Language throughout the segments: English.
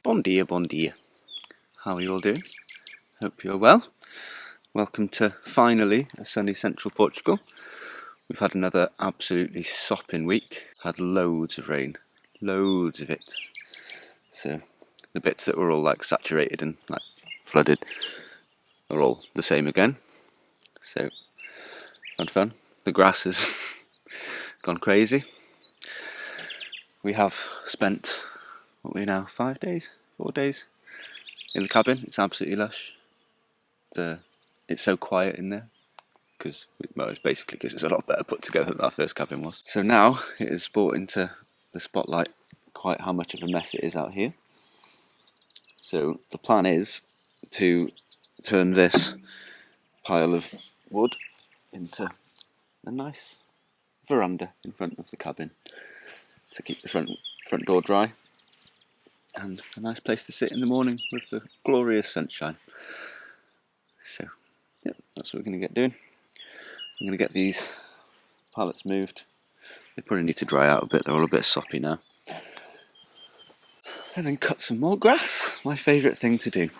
Bon dia, bon dia. How are you all doing? Hope you're well. Welcome to finally a sunny central Portugal. We've had another absolutely sopping week. Had loads of rain, loads of it. So the bits that were all like saturated and like flooded are all the same again. So fun. The grass has gone crazy. We have spent, 4 days in the cabin. It's absolutely lush. It's so quiet in there because it's basically because it's a lot better put together than our first cabin was. So now it is brought into the spotlight quite how much of a mess it is out here. So the plan is to turn this pile of wood into a nice veranda in front of the cabin to keep the front door dry and a nice place to sit in the morning with the glorious sunshine. So yeah, that's what we're going to get doing. I'm going to get these pallets moved. They probably need to dry out a bit, they're all a bit soppy now. And then cut some more grass, my favourite thing to do.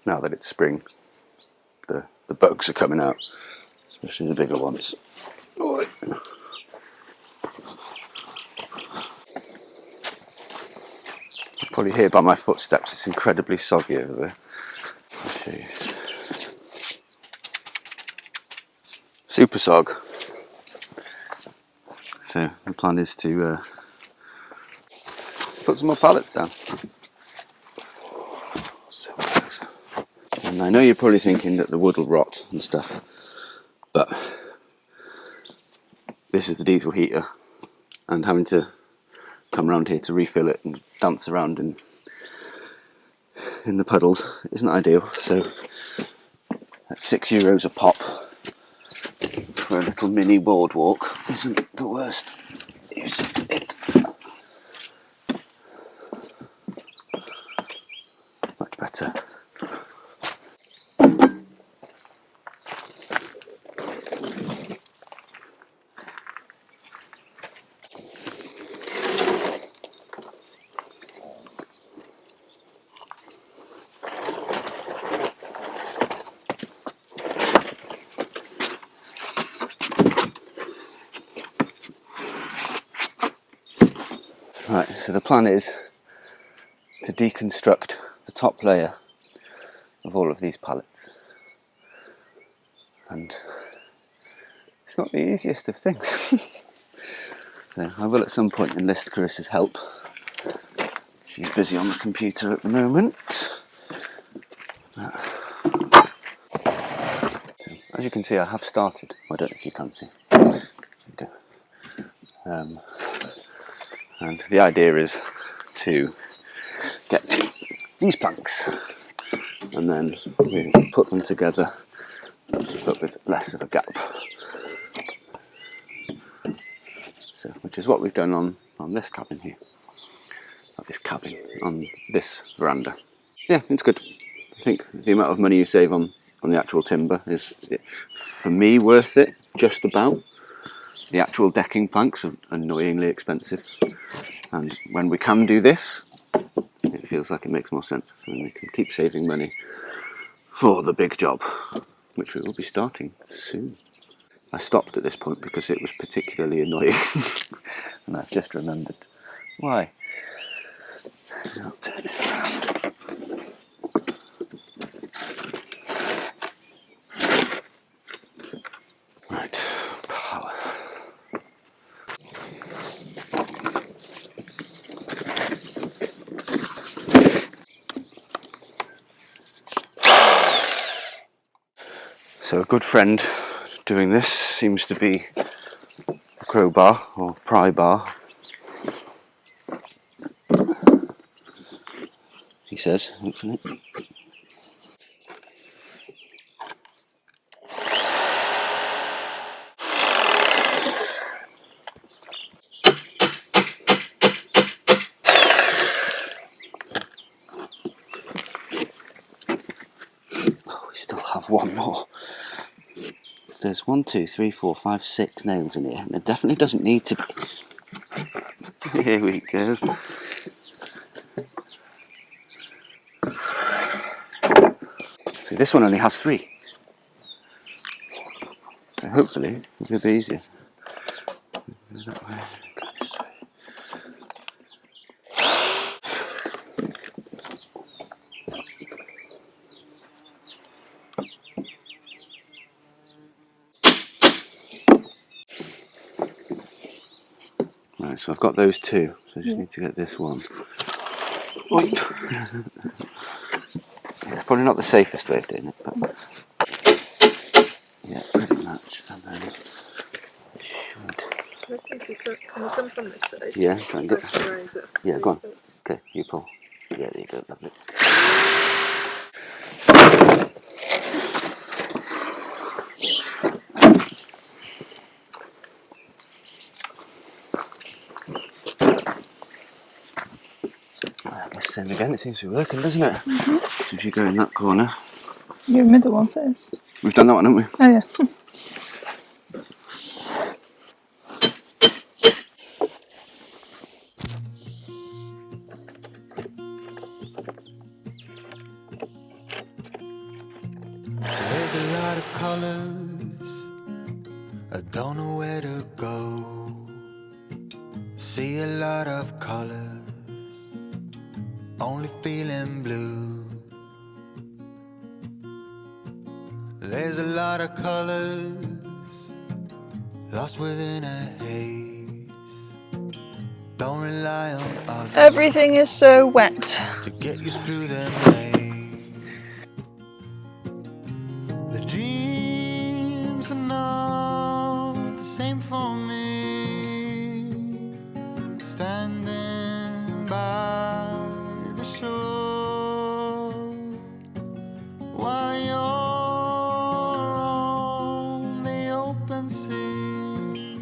Now that it's spring, the bugs are coming out, especially the bigger ones. You probably hear by my footsteps, it's incredibly soggy over there. I'll show you. Super sog. So the plan is to put some more pallets down. And I know you're probably thinking that the wood will rot and stuff, but this is the diesel heater, and having to come around here to refill it and dance around in the puddles isn't ideal. So at €6 a pop for a little mini boardwalk isn't the worst use of it. Much better. Right, so the plan is to deconstruct the top layer of all of these pallets. And it's not the easiest of things. So I will at some point enlist Carissa's help. She's busy on the computer at the moment. So, as you can see, I have started. I don't know if you can see. Okay. And the idea is to get these planks and then we put them together but with less of a gap. So, which is what we've done on this cabin here. Not this cabin, on this veranda. Yeah, it's good. I think the amount of money you save on the actual timber is, for me, worth it, just about. The actual decking planks are annoyingly expensive. And when we can do this, it feels like it makes more sense. So we can keep saving money for the big job, which we will be starting soon. I stopped at this point because it was particularly annoying. And I've just remembered why. I'll turn it around. Right, power. So a good friend doing this seems to be the crowbar or pry bar. He says, hopefully. there's 1, 2, 3, 4, 5, 6 nails in here, and there definitely doesn't need to be. Here we go. See, this one only has 3. So hopefully it'll be easier. That way. Go this way. Right, so I've got those 2, so I just need to get this one. Oi. It's probably not the safest way of doing it, but yeah, pretty much. And then it should. Can we come from this side? Yeah, try and get. Yeah, go on. Okay, you pull. Yeah, there you go, lovely. I guess same again, it seems to be working, doesn't it? So if you go in that corner. Your middle one first. We've done that one, haven't we? Oh yeah. There's a lot of colors, I don't know where to go. See a lot of colors, only feeling blue. There's a lot of colors, lost within a haze. Don't rely on others. Everything is so wet. To get you through the maze. The dreams are not the same for me. Standing by the shore while you're on the open sea.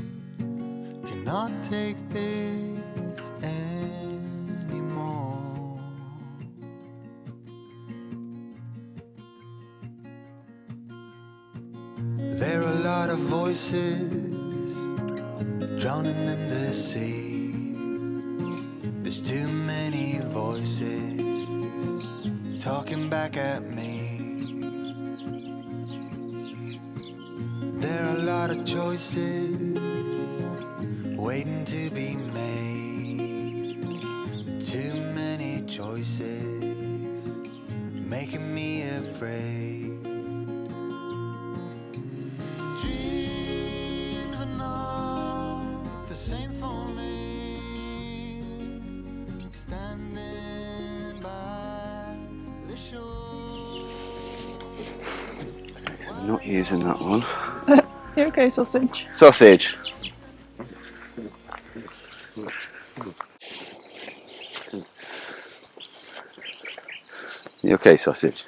Cannot take this anymore. There are a lot of voices drowning in the sea. There's too many voices talking back at me. There are a lot of choices waiting to be made. Too many choices making me afraid. Dreams are not the same for me. Standing by the shore. I'm not using that one. You're okay, sausage. Sausage. You okay, sausage?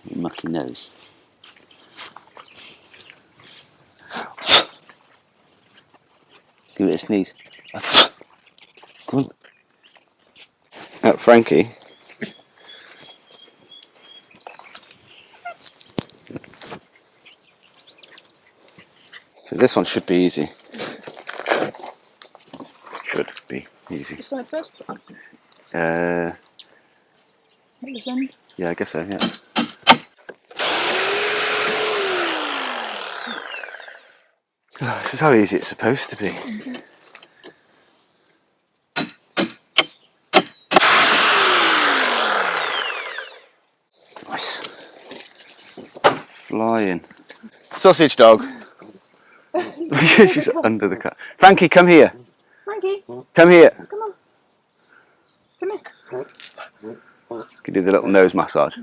You mucky nose. Give it a sneeze. Go on. Frankie. So this one should be easy. Should be easy. This side first? This end? Yeah, I guess so, yeah. Oh, this is how easy it's supposed to be. Mm-hmm. Nice. Flying. Sausage dog. She's under the car. Frankie, come here. Frankie, Come here. come on. Come here. Can do the little nose massage.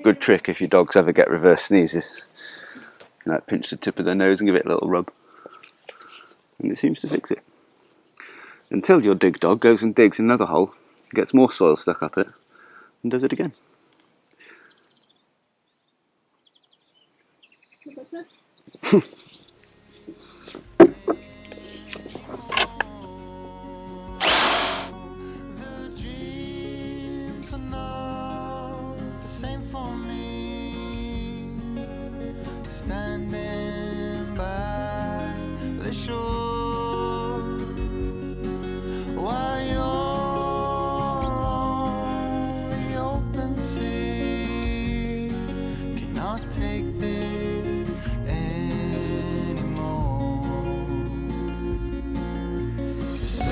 Good trick if your dogs ever get reverse sneezes. You know, pinch the tip of their nose and give it a little rub. And it seems to fix it. Until your dig dog goes and digs another hole, gets more soil stuck up it, and does it again. The dreams are not the same for me. standing by the shore while you're on the open sea. Cannot take this anymore. A certain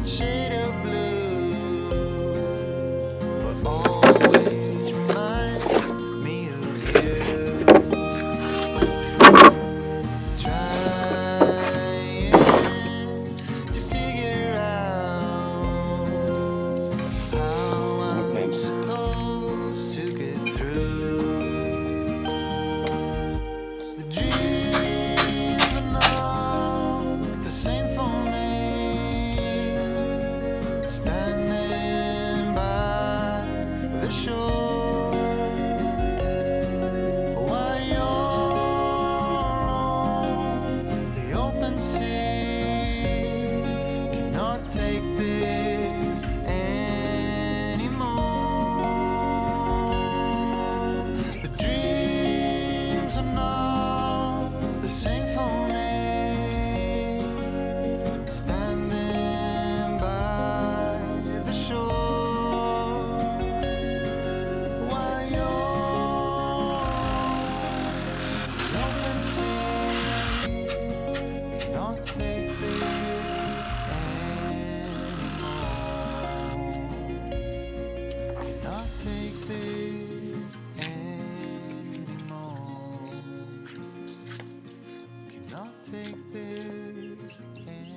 shade of blue will always remind me of you. Trying to figure out how I'm supposed to get through the dreams are not the same for me. Standing by the shore while you're on the open sea. Cannot take this anymore. The dreams are not the same for me. Standing by the shore while you're on the open sea. Cannot take this anymore. Cannot take this anymore. Cannot take this anymore.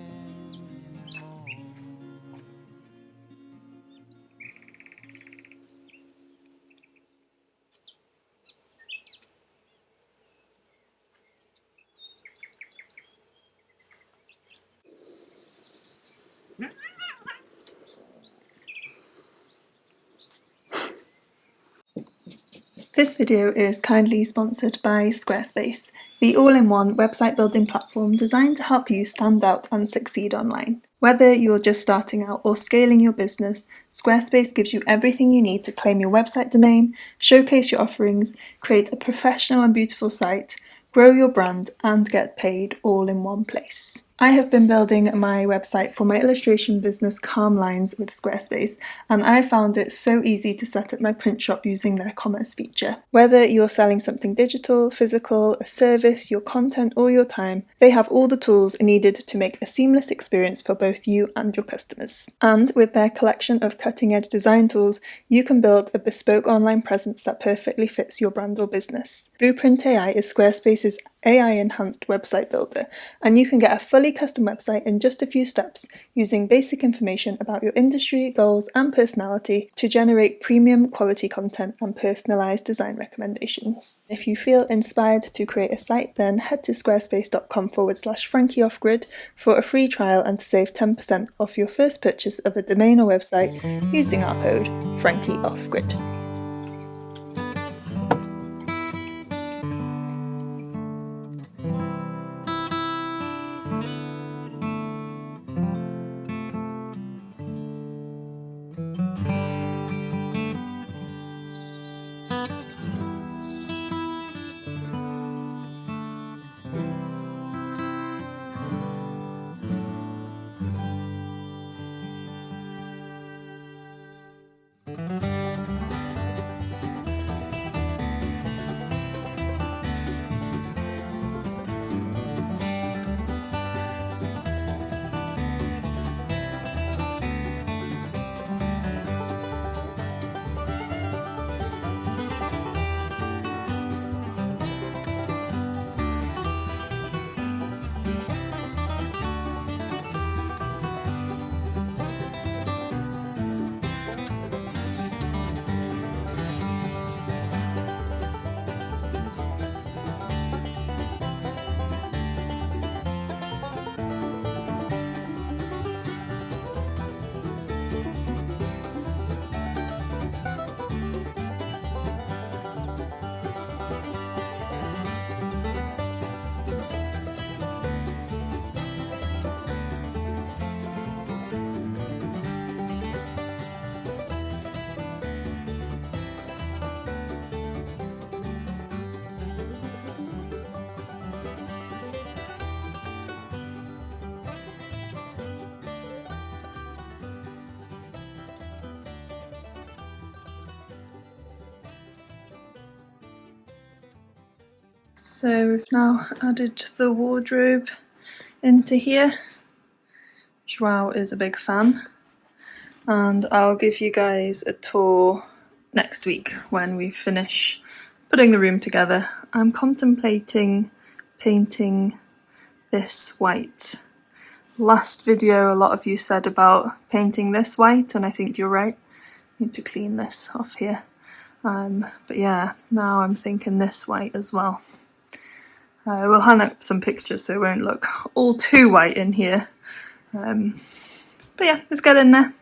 This video is kindly sponsored by Squarespace, the all-in-one website building platform designed to help you stand out and succeed online. Whether you're just starting out or scaling your business, Squarespace gives you everything you need to claim your website domain, showcase your offerings, create a professional and beautiful site, grow your brand, and get paid all in one place. I have been building my website for my illustration business Calm Lines with Squarespace, and I found it so easy to set up my print shop using their commerce feature. Whether you're selling something digital, physical, a service, your content, or your time, they have all the tools needed to make a seamless experience for both you and your customers. And with their collection of cutting-edge design tools, you can build a bespoke online presence that perfectly fits your brand or business. Blueprint AI is Squarespace's AI-enhanced website builder, and you can get a fully custom website in just a few steps using basic information about your industry, goals, and personality to generate premium quality content and personalized design recommendations. If you feel inspired to create a site, then head to squarespace.com/FrankieOffGrid for a free trial and to save 10% off your first purchase of a domain or website using our code FrankieOffGrid. So we've now added the wardrobe into here. Joao is a big fan, and I'll give you guys a tour next week when we finish putting the room together. I'm contemplating painting this white. Last video a lot of you said about painting this white, and I think you're right. I need to clean this off here. But yeah, now I'm thinking this white as well. We'll hang up some pictures so it won't look all too white in here. But yeah, let's get in there.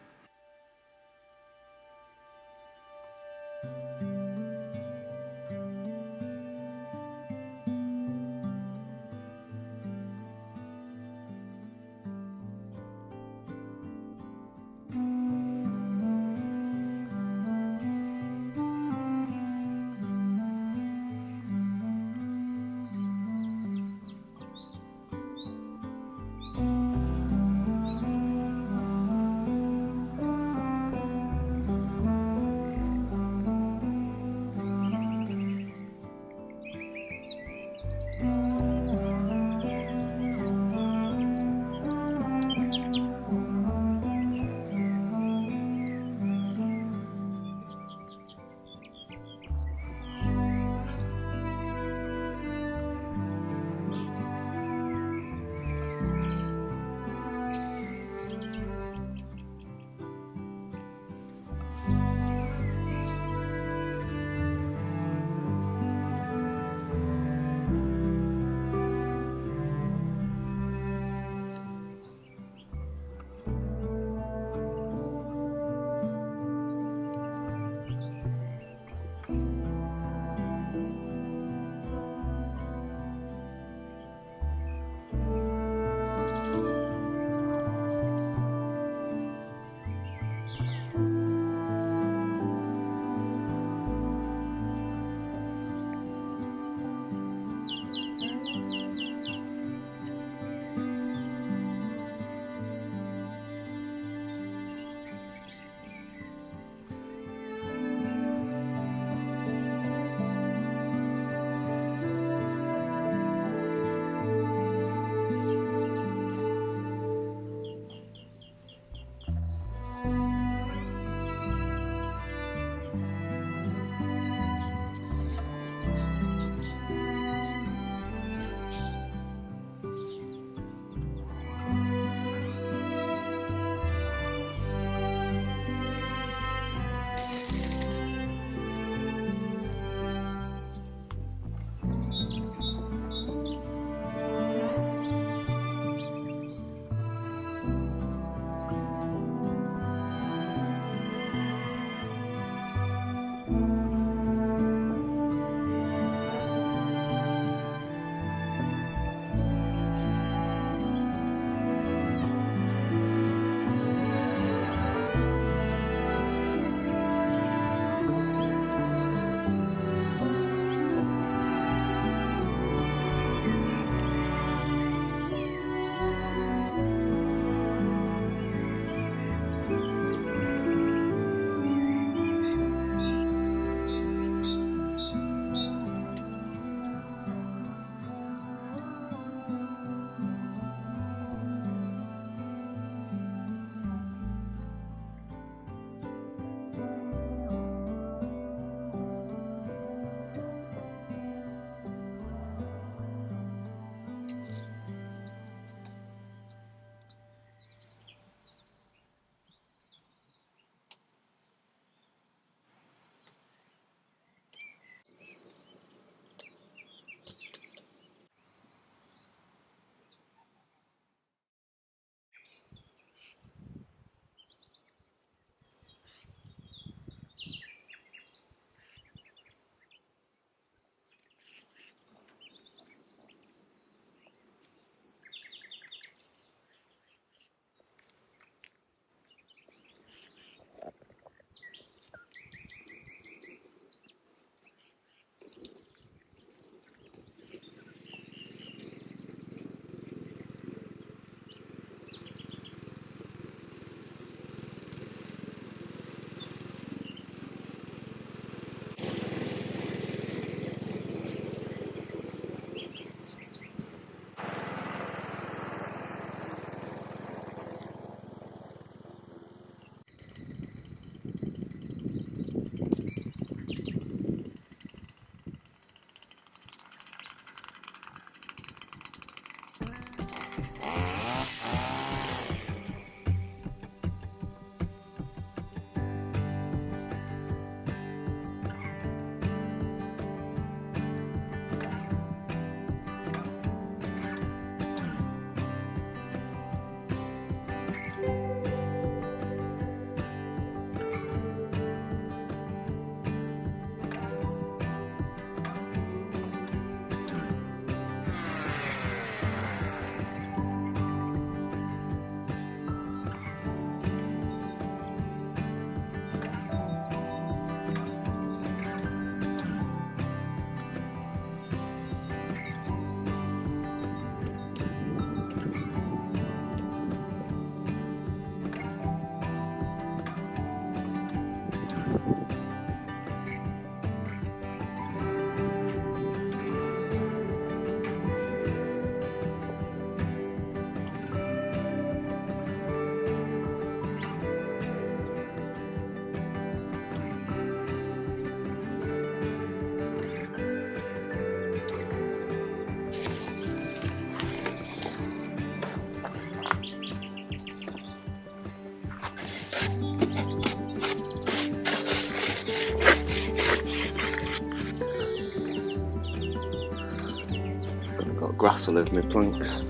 Got grass all over my planks.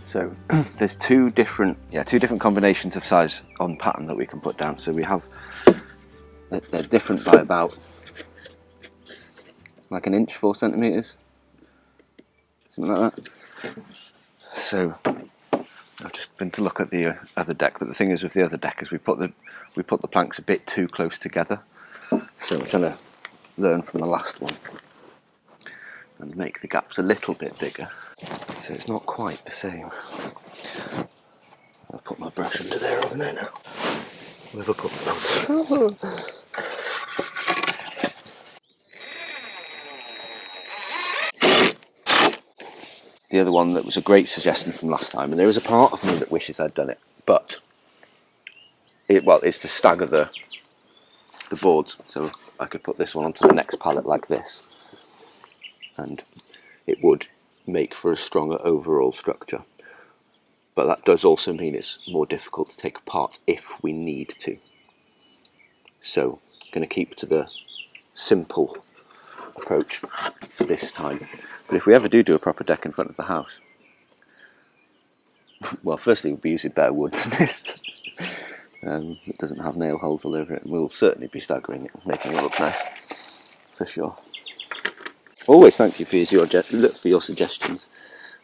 So there's two different combinations of size on pattern that we can put down. So we have, they're different by about like an inch, 4 centimeters, something like that. So I've just been to look at the other deck, but the thing is with the other deck is we put the planks a bit too close together. So we're trying to learn from the last one and make the gaps a little bit bigger. So it's not quite the same. I'll put my brush under there over there now. Liverpool. The other one that was a great suggestion from last time, and there is a part of me that wishes I'd done it, but it's to stagger the boards, so I could put this one onto the next pallet like this, and it would make for a stronger overall structure. But that does also mean it's more difficult to take apart if we need to. So I'm going to keep to the simple approach for this time. But if we ever do a proper deck in front of the house, well, firstly we'll be using bare wood for this. It doesn't have nail holes all over it, and we'll certainly be staggering it, making it look nice, for sure. Always thank you for your suggestions.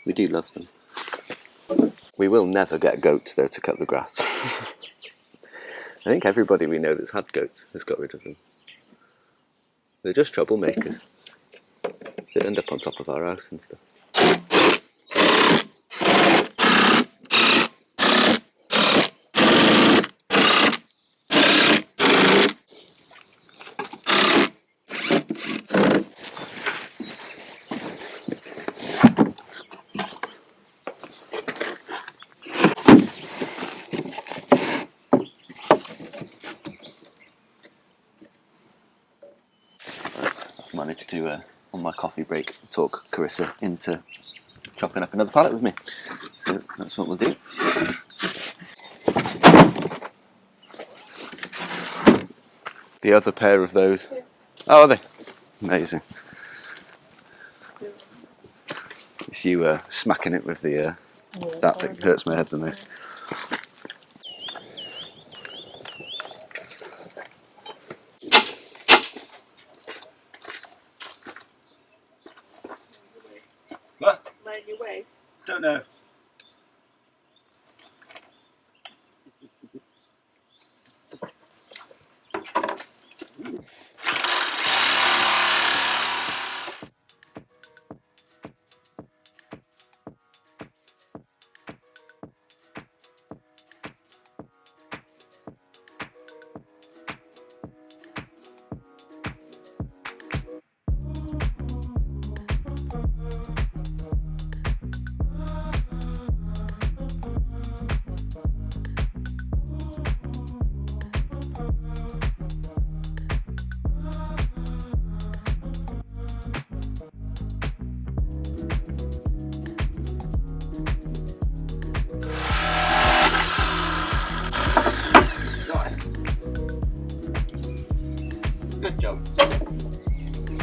We do love them. We will never get goats though to cut the grass. I think everybody we know that's had goats has got rid of them. They're just troublemakers. They end up on top of our house and stuff. Managed to, on my coffee break, talk Carissa into chopping up another pallet with me. So that's what we'll do. The other pair of those. Yeah. Oh, are they? Amazing. It's you smacking it with the that hurts my head the most. What? Mind your way. Don't know. Good job.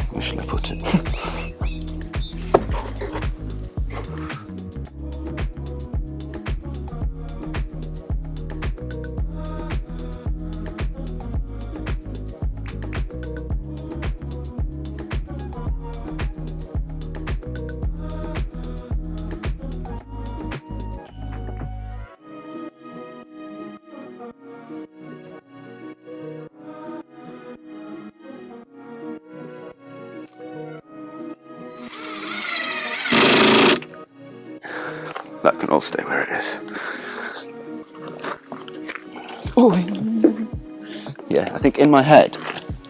Where shall I put it? That can all stay where it is. Oh, yeah, I think in my head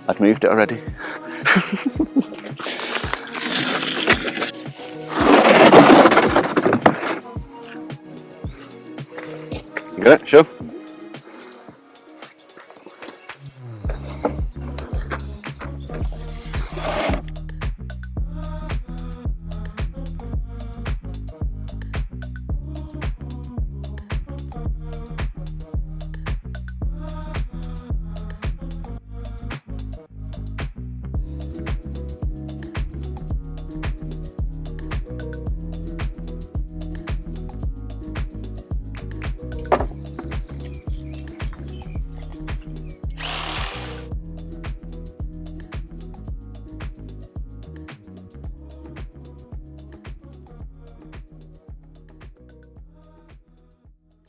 I'd moved it already. You got it? Sure.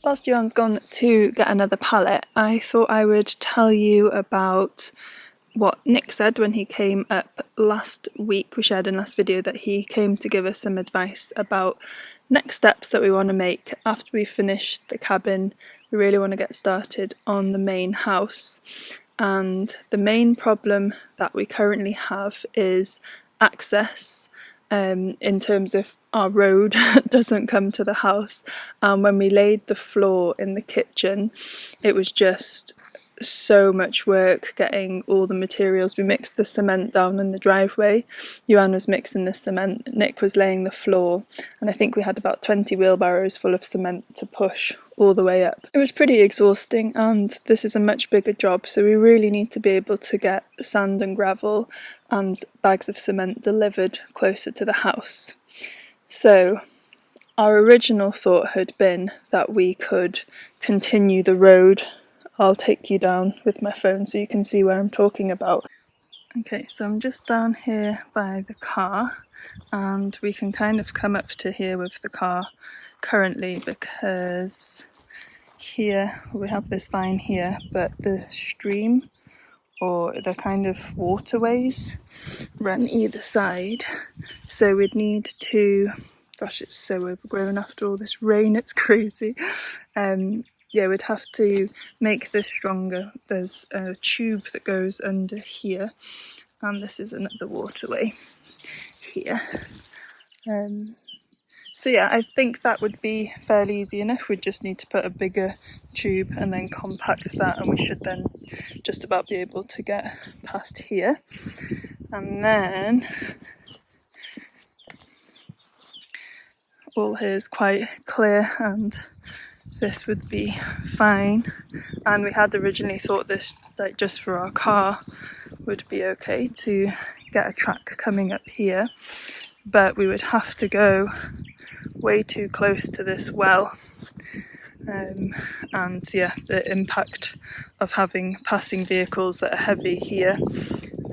Whilst Joan's gone to get another pallet, I thought I would tell you about what Nick said when he came up last week. We shared in last video that he came to give us some advice about next steps that we want to make after we finish the cabin. We really want to get started on the main house, and the main problem that we currently have is access, in terms of our road doesn't come to the house. When we laid the floor in the kitchen, it was just so much work getting all the materials. We mixed the cement down in the driveway. Iwan was mixing the cement, Nick was laying the floor, and I think we had about 20 wheelbarrows full of cement to push all the way up. It was pretty exhausting, and this is a much bigger job, so we really need to be able to get sand and gravel and bags of cement delivered closer to the house. So our original thought had been that we could continue the road. I'll take you down with my phone so you can see where I'm talking about. Okay, so I'm just down here by the car, and we can kind of come up to here with the car currently because here we have this vine here, but the stream or the kind of waterways run either side, so we'd need to, gosh, it's so overgrown after all this rain, it's crazy. Yeah, we'd have to make this stronger. There's a tube that goes under here, and this is another waterway here. So yeah, I think that would be fairly easy enough. We'd just need to put a bigger tube and then compact that, and we should then just about be able to get past here. And then all here is quite clear, and this would be fine. And we had originally thought this, like, just for our car would be okay to get a track coming up here, but we would have to go way too close to this well, and yeah, the impact of having passing vehicles that are heavy here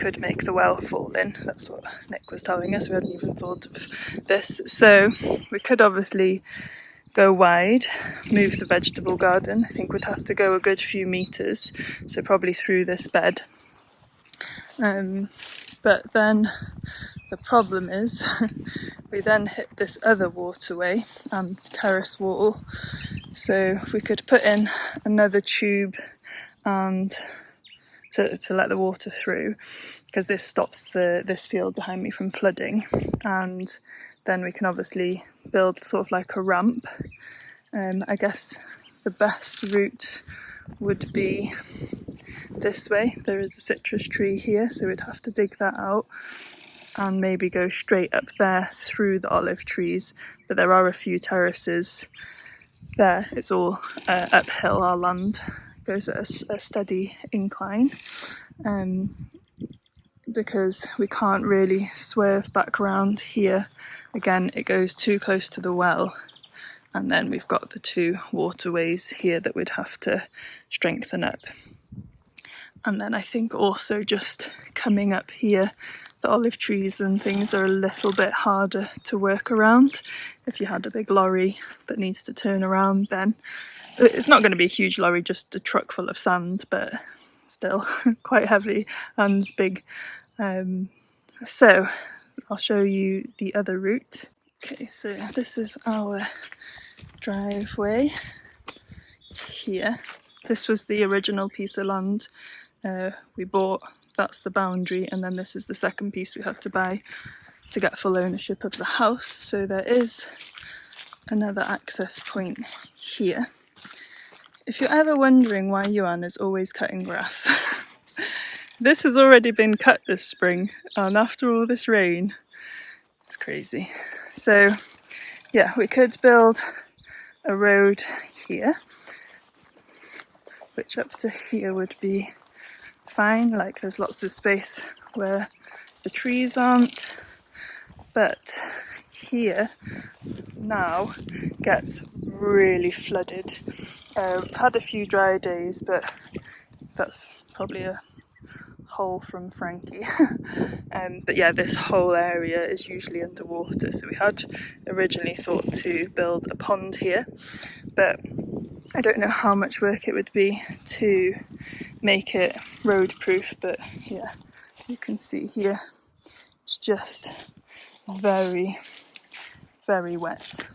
could make the well fall in. That's what Nick was telling us. We hadn't even thought of this. So we could obviously go wide, move the vegetable garden. I think we'd have to go a good few metres, so probably through this bed. But then the problem is we then hit this other waterway and terrace wall, so we could put in another tube and to let the water through, because this stops this field behind me from flooding, and then we can obviously build sort of like a ramp. I guess the best route would be this way. There is a citrus tree here, so we'd have to dig that out and maybe go straight up there through the olive trees, but there are a few terraces there. It's all uphill. Our land goes at a steady incline, because we can't really swerve back around here. Again, it goes too close to the well, and then we've got the two waterways here that we'd have to strengthen up. And then I think also just coming up here, the olive trees and things are a little bit harder to work around. If you had a big lorry that needs to turn around, then it's not going to be a huge lorry, just a truck full of sand, but still quite heavy and big. So I'll show you the other route. Okay, so this is our driveway here. This was the original piece of land we bought that's the boundary, and then this is the second piece we had to buy to get full ownership of the house. So there is another access point here. If you're ever wondering why Iwan is always cutting grass, this has already been cut this spring, and after all this rain, it's crazy. So yeah, we could build a road here, which up to here would be fine, like there's lots of space where the trees aren't, but here now gets really flooded. We've had a few dry days, but that's probably a hole from Frankie. But yeah, this whole area is usually underwater, so we had originally thought to build a pond here, but I don't know how much work it would be to make it road proof. But yeah, you can see here it's just very, very wet.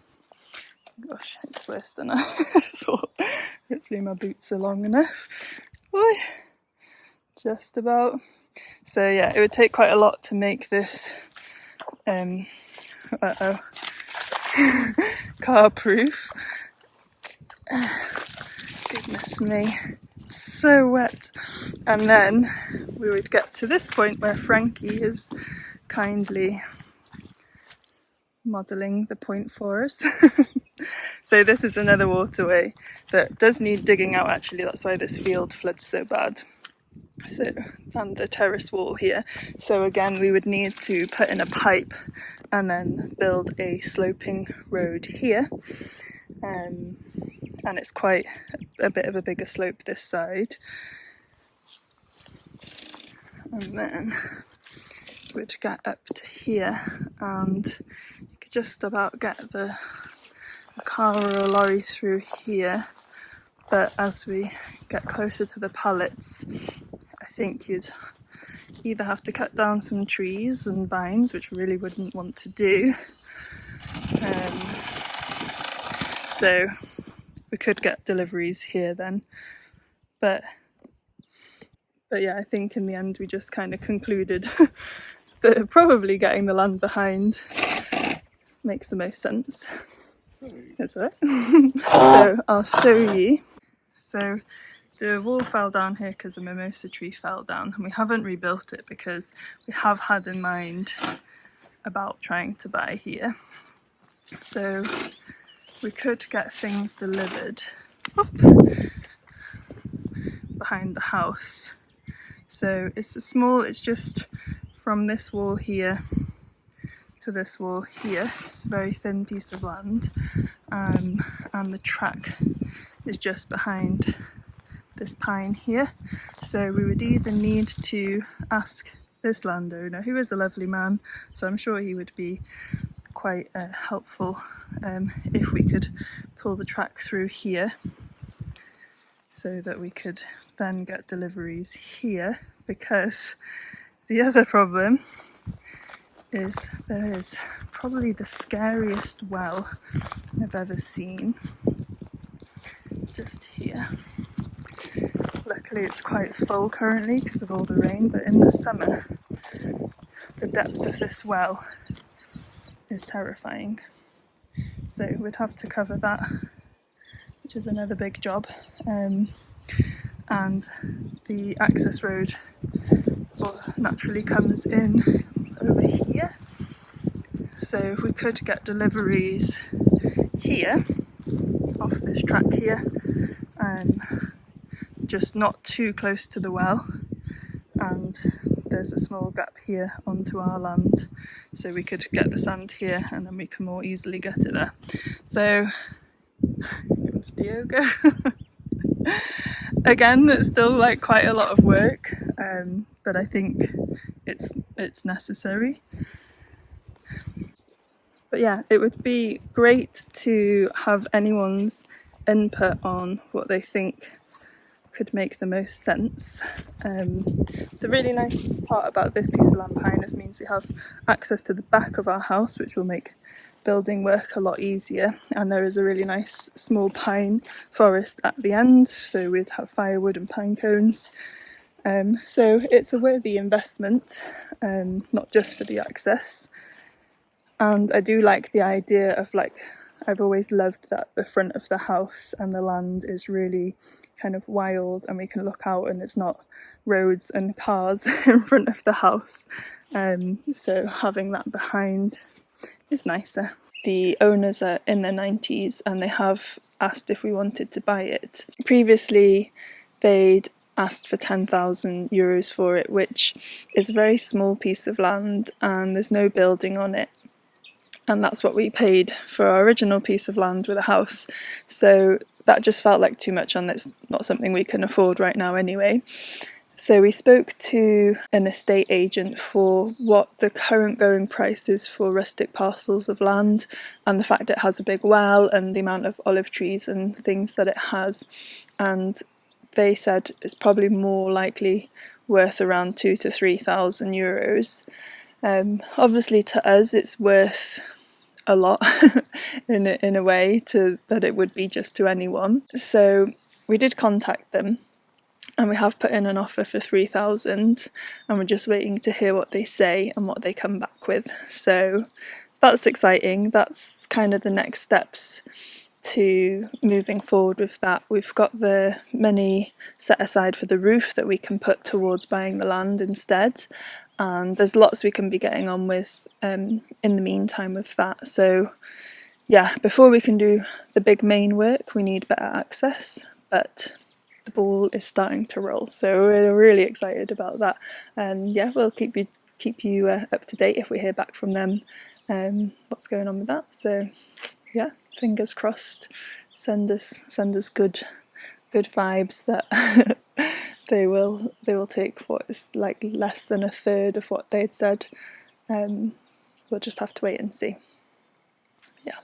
Gosh, it's worse than I thought. Hopefully my boots are long enough. Boy, just about. So yeah, it would take quite a lot to make this car proof. Goodness me, it's so wet. And then we would get to this point where Frankie is kindly modelling the point for us. So this is another waterway that does need digging out actually, that's why this field floods so bad. So, and the terrace wall here. So again, we would need to put in a pipe and then build a sloping road here. And it's quite a bit of a bigger slope this side. And then we'd get up to here, and you could just about get a car or a lorry through here. But as we get closer to the pallets, I think you'd either have to cut down some trees and vines, which we really wouldn't want to do. So we could get deliveries here then. But yeah, I think in the end we just kind of concluded that probably getting the land behind makes the most sense. That's all right. So I'll show you. So the wall fell down here because a mimosa tree fell down, and we haven't rebuilt it because we have had in mind about trying to buy here. So we could get things delivered behind the house. So it's just from this wall here to this wall here. It's a very thin piece of land, and the track is just behind this pine here. So we would either need to ask this landowner, who is a lovely man, so I'm sure he would be quite helpful if we could pull the track through here so that we could then get deliveries here, because the other problem is there is probably the scariest well I've ever seen just here. Luckily it's quite full currently because of all the rain, but in the summer the depth of this well is terrifying. So we'd have to cover that, which is another big job. And the access road naturally comes in over here. So we could get deliveries here, off this track here, just not too close to the well. And there's a small gap here onto our land, so we could get the sand here and then we can more easily get it there. So, here comes Diogo. Again, it's still like quite a lot of work, but I think it's necessary. But yeah, it would be great to have anyone's input on what they think could make the most sense. The really nice part about this piece of land behind us means we have access to the back of our house, which will make building work a lot easier, and there is a really nice small pine forest at the end, so we'd have firewood and pine cones, So it's a worthy investment, not just for the access. And I do like the idea of, like, I've always loved that the front of the house and the land is really kind of wild and we can look out and it's not roads and cars in front of the house. So having that behind is nicer. The owners are in their 90s and they have asked if we wanted to buy it. Previously, they'd asked for €10,000 for it, which is a very small piece of land and there's no building on it. And that's what we paid for our original piece of land with a house. So that just felt like too much, and it's not something we can afford right now anyway. So we spoke to an estate agent for what the current going price is for rustic parcels of land, and the fact it has a big well and the amount of olive trees and things that it has. And they said it's probably more likely worth around €2,000 to €3,000. Obviously to us it's worth a lot in a way to that it would be just to anyone. So we did contact them and we have put in an offer for 3,000 and we're just waiting to hear what they say and what they come back with. So that's exciting. That's kind of the next steps to moving forward with that. We've got the money set aside for the roof that we can put towards buying the land instead, and there's lots we can be getting on with in the meantime with that. So yeah, before we can do the big main work we need better access, but the ball is starting to roll, so we're really excited about that. And yeah, we'll keep you up to date if we hear back from them what's going on with that. So yeah, fingers crossed. Send us good vibes that they will take what is like less than a third of what they'd said. We'll just have to wait and see. Yeah.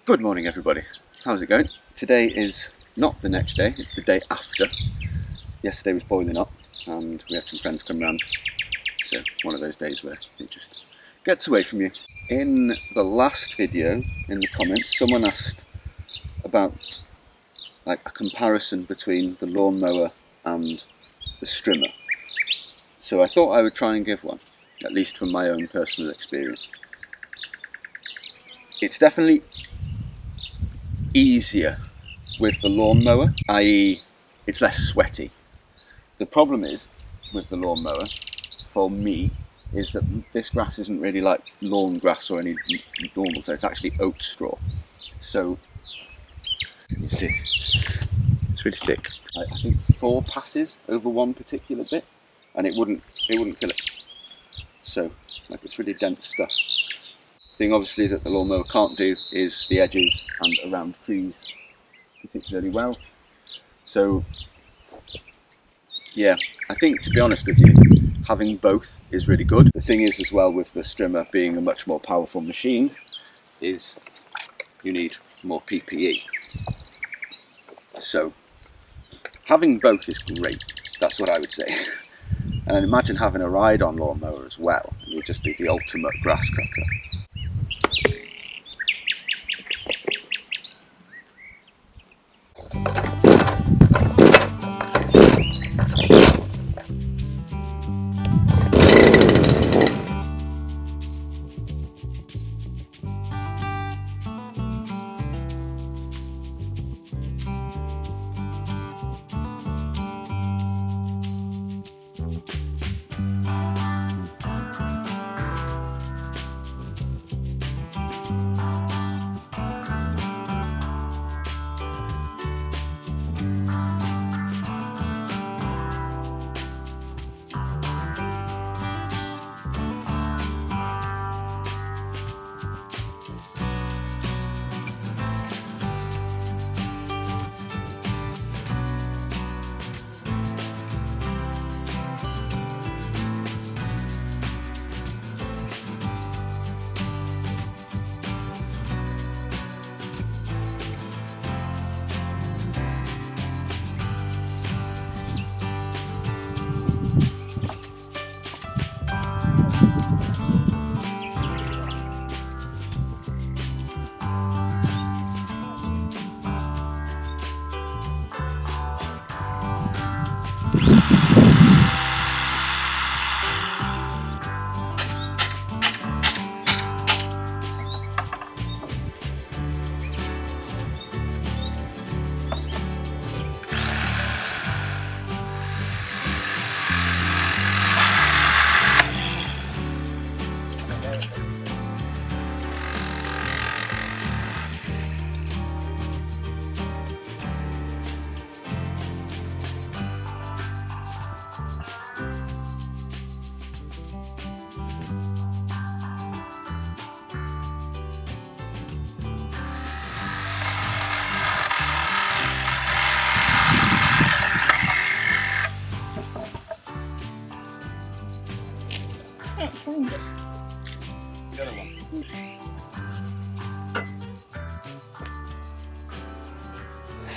Good morning everybody, how's it going? Today is not the next day, it's the day after. Yesterday was boiling up and we had some friends come round, so one of those days where it just gets away from you. In the last video, in the comments, someone asked about like a comparison between the lawnmower and the strimmer. So I thought I would try and give one, at least from my own personal experience. It's definitely easier with the lawnmower, i.e. it's less sweaty. The problem is with the lawnmower, for me, is that this grass isn't really like lawn grass or any normal, so it's actually oat straw. So, you see, it's really thick. I think 4 passes over one particular bit, and it wouldn't kill it. So, like, it's really dense stuff. Thing obviously that the lawnmower can't do is the edges and around trees particularly well. So yeah, I think, to be honest with you, having both is really good. The thing is as well with the strimmer being a much more powerful machine is you need more PPE. So having both is great, that's what I would say. And imagine having a ride-on lawnmower as well, it would just be the ultimate grass cutter.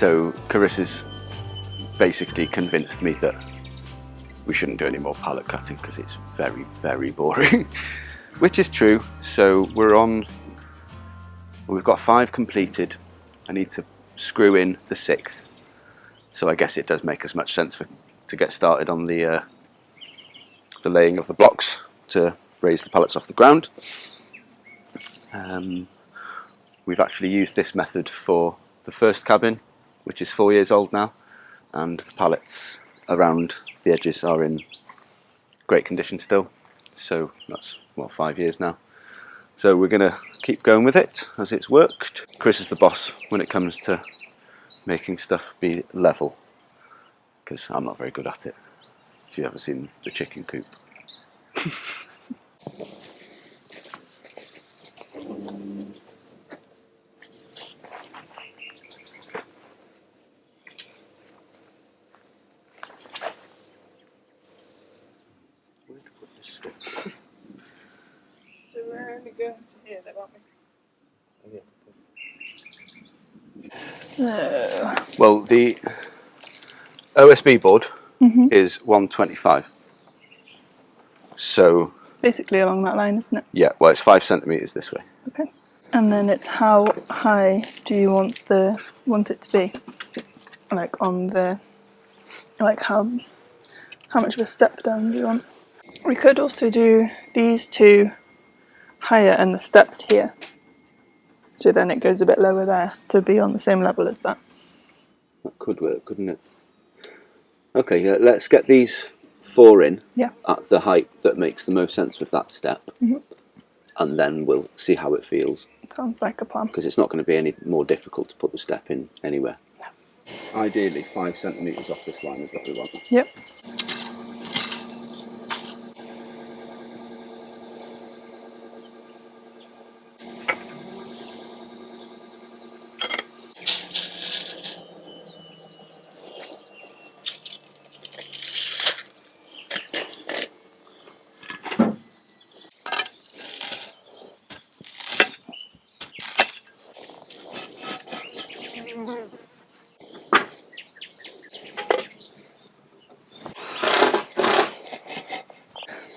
So Carissa's basically convinced me that we shouldn't do any more pallet cutting because it's very, very boring. Which is true. So we've got 5 completed. I need to screw in the 6th. So I guess it does make as much sense to get started on the laying of the blocks to raise the pallets off the ground. We've actually used this method for the first cabin, which is 4 years old now, and the pallets around the edges are in great condition still. So that's, well, 5 years now. So we're going to keep going with it as it's worked. Chris is the boss when it comes to making stuff be level, because I'm not very good at it. If you've ever seen the chicken coop. So we're only going to here, though, aren't we? So... Well, the OSB board is 125. So... basically along that line, isn't it? yeah, well, it's 5 centimetres this way. Okay. And then it's how high do you want it to be? Like on the... like how much of a step down do you want? We could also do these 2 higher and the steps here. So then it goes a bit lower there, so be on the same level as that. That could work, couldn't it? Okay, yeah, let's get these 4 in at the height that makes the most sense with that step. And then we'll see how it feels. Sounds like a plan. Because it's not going to be any more difficult to put the step in anywhere. Ideally, 5 centimetres off this line is what we want. Yep.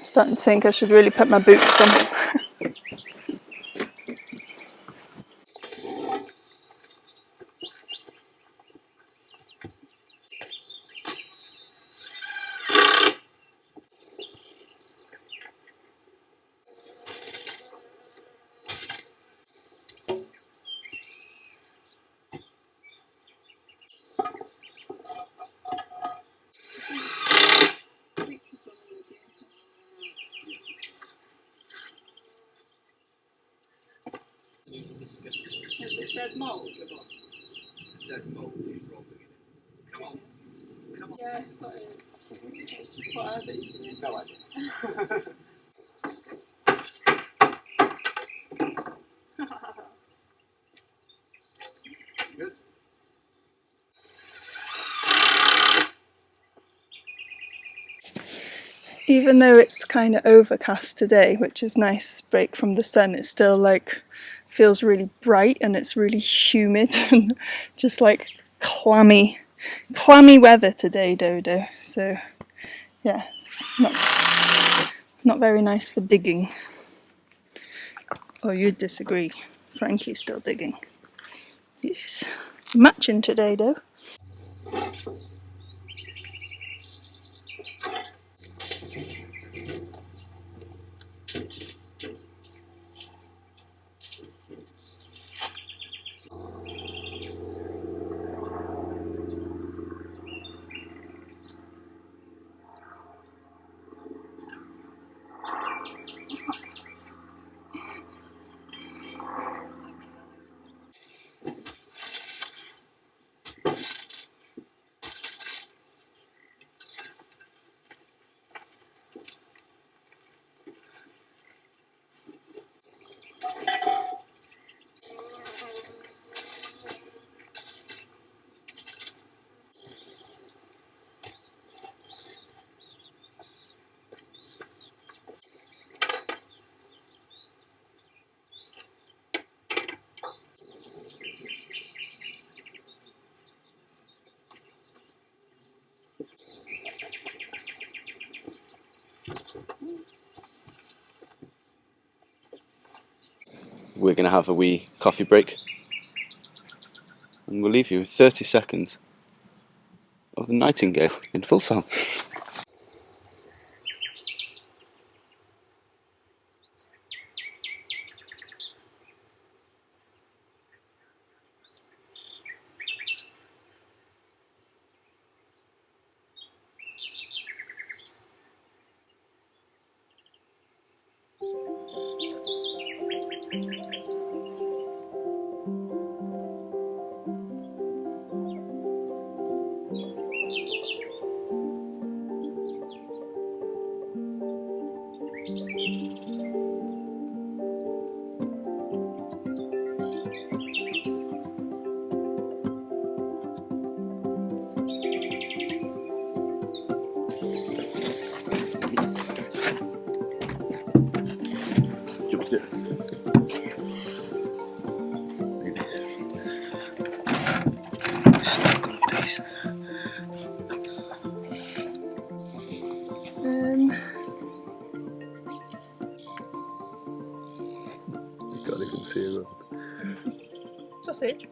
Starting to think I should really put my boots on. Is it dead mould? Dead mould, come on. Come on. Yeah, it's got it. What are they doing? No idea. Good. Even though it's kind of overcast today, which is nice break from the sun, it still like feels really bright and it's really humid and just like clammy weather today, Dodo. So yeah, it's not very nice for digging. Oh, you'd disagree. Frankie's still digging. Yes. Matching today, though. we're going to have a wee coffee break. And we'll leave you with 30 seconds of the nightingale in full song. You can't even see a road. Sausage.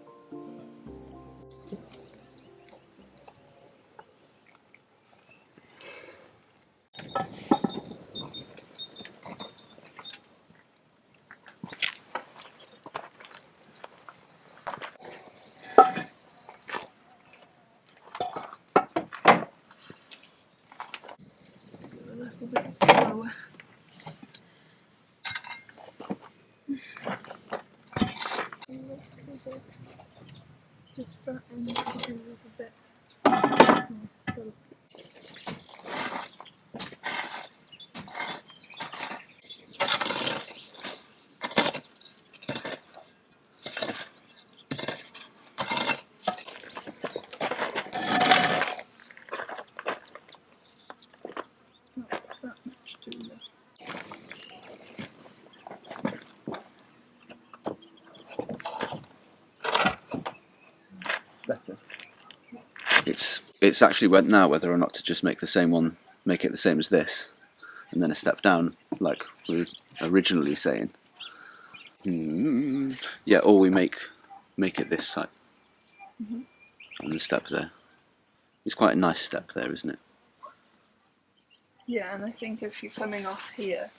A little bit lower. Just that end a little bit. Not that much too low. Better. It's actually went now whether or not to just make the same one, make it the same as this, and then a step down like we were originally saying. Yeah, or we make it this side and the step there. It's quite a nice step there, isn't it? Yeah, and I think if you're coming off here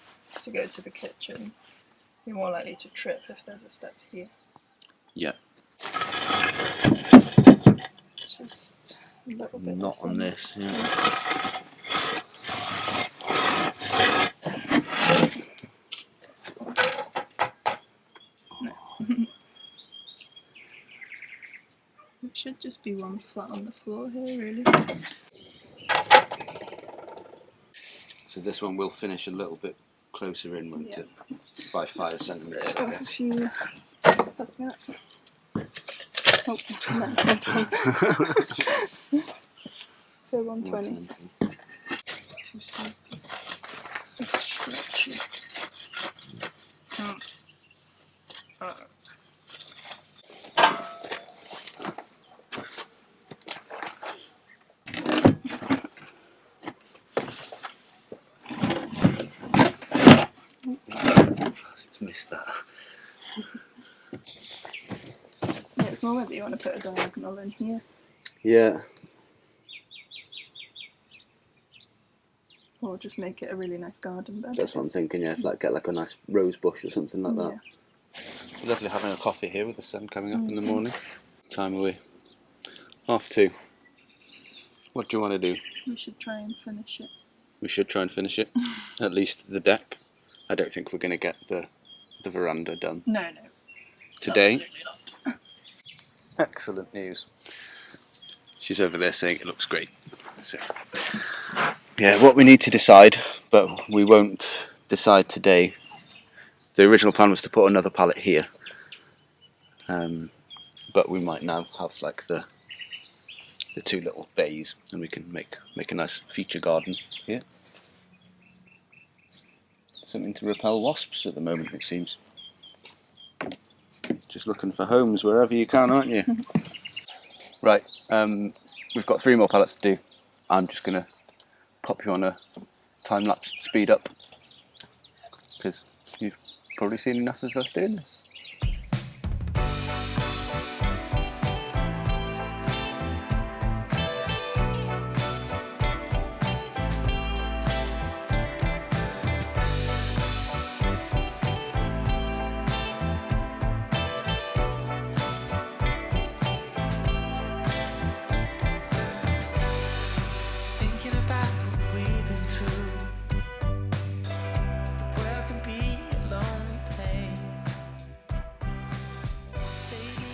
to go to the kitchen, you're more likely to trip if there's a step here. Yeah. Just a little bit. Not on this. Yeah. It should just be one flat on the floor here, really. So this one will finish a little bit closer in, won't it? By 5 centimetres. So if you pass me that. Oh, no, 120. So 120. Too sleepy. It's stretchy. It's missed that. Yeah, it's more whether you want to put a diagonal in here. Yeah. Or just make it a really nice garden bed. That's what I'm thinking, yeah. Like get like a nice rose bush or something like that. Yeah. Lovely having a coffee here with the sun coming up in the morning. Time away. 2:30. What do you want to do? We should try and finish it. We should try and finish it. At least the deck. I don't think we're going to get the veranda done. No. Today. Absolutely not. Excellent news. She's over there saying it looks great. So, yeah, what we need to decide, but we won't decide today. The original plan was to put another pallet here, but we might now have like the two little bays, and we can make a nice feature garden here. Something to repel wasps at the moment, it seems. Just looking for homes wherever you can, aren't you? Right, we've got 3 more pallets to do. I'm just going to pop you on a time-lapse speed up, because you've probably seen enough of us doing this.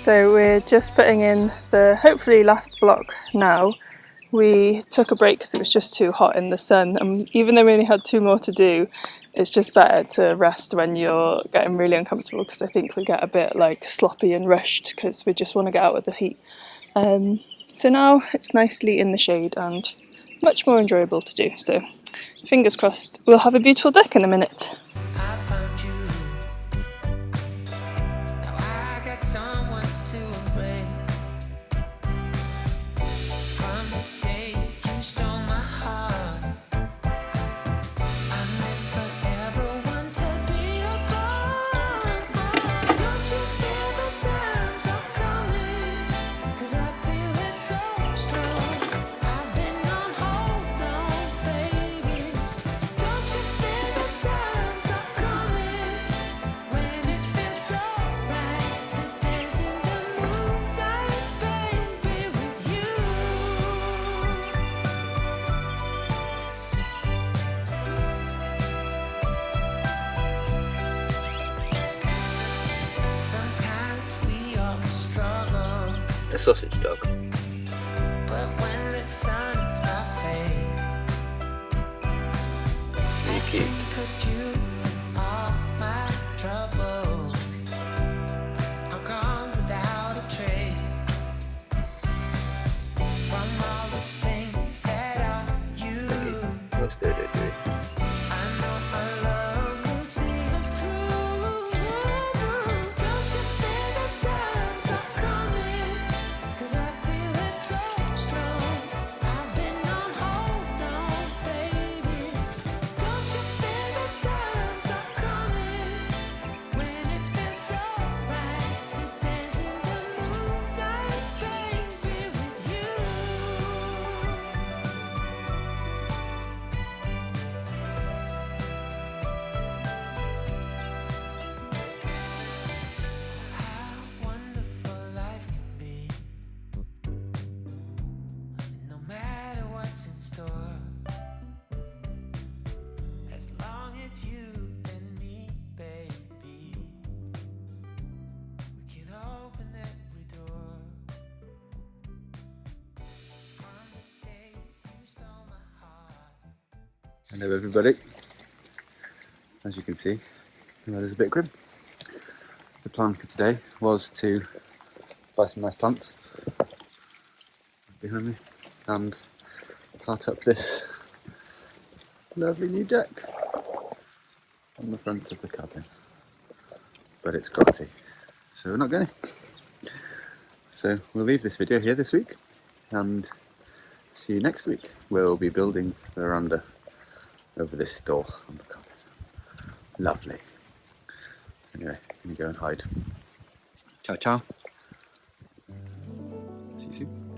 So we're just putting in the hopefully last block now. We took a break because it was just too hot in the sun, and even though we only had 2 more to do, it's just better to rest when you're getting really uncomfortable, because I think we get a bit like sloppy and rushed because we just want to get out of the heat. So now it's nicely in the shade and much more enjoyable to do, so fingers crossed we'll have a beautiful deck in a minute. I found you. Now I got someone to embrace. From the day you stole my heart, I never ever want to be apart. Don't you feel the times are coming? 'Cause I feel it so strong. I've been on hold on, baby. Don't you feel the times are coming? When it feels so right to dance in the moonlight, baby, with you. Sometimes we all struggle, A sausage dog. but when the sun's my face, You're cute. think of you and all my troubles. I'll come without a trace from all the things that are you. Let's do it. I know our love will see us through. Don't you feel the times are coming? 'Cause I feel it so strong. I've been on hold on, baby. Don't you feel the times are coming? When it feels so right to dance in the moonlight, baby, with you. How wonderful life can be. And no matter what's in store, as long as you and me, baby, we can open every door. From the day you stole my heart. Hello everybody. As you can see, the weather's a bit grim. The plan for today was to buy some nice plants behind me and tart up this lovely new deck on the front of the cabin. But it's grotty, so we're not going. So we'll leave this video here this week and see you next week. We'll be building the veranda over this door on the cabin. Lovely. Anyway, I'm gonna go and hide. Ciao, ciao. See you soon.